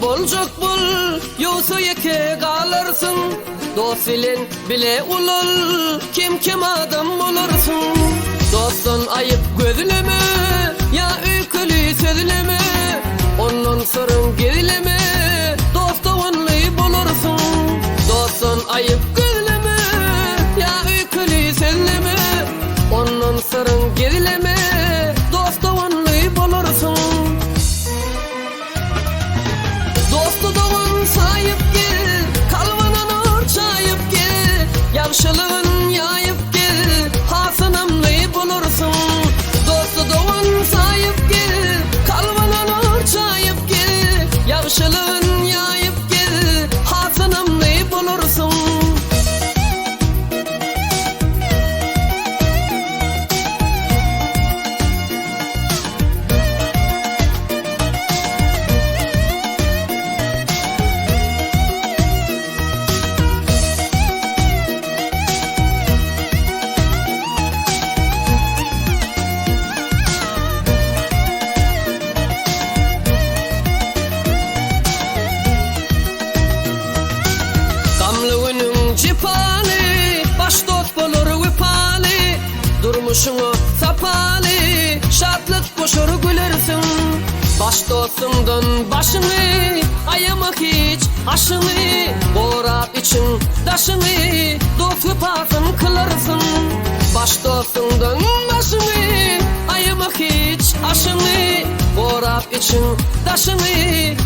boljak bol, ýogsa ýeke galarsın. Dost bilen bile ulul, kim adam bolarsyň. Dostdan ayıp gözleme, ya öyküli sözleme. Ondan sorun gerileme, dosta only bolarsyň. Dostdan ayıp gözleme, ya öyküli sözleme. Ondan sorun gerileme, dosta only bolarsyň. Dostu doğan sayıp gel, kalvanan orçayıp gel. Yavşalığın yayıp gel, hasanamlı bulursun. Dostu doğan sayıp gel, kalvanan orçayıp gel. Yavşalığın yayıp gel, hasanamlı bulursun. Cipali, baş dost bolur wipali. Durmuşuňa sapali, şatlyk goşur gülersin. Baş dostumdan başyny, ayama hiç aşyny. Borap için daşyny, dost wypasyn kılarsın. Baş dostumdan başyny, ayama hiç aşyny. Borap için daşyny,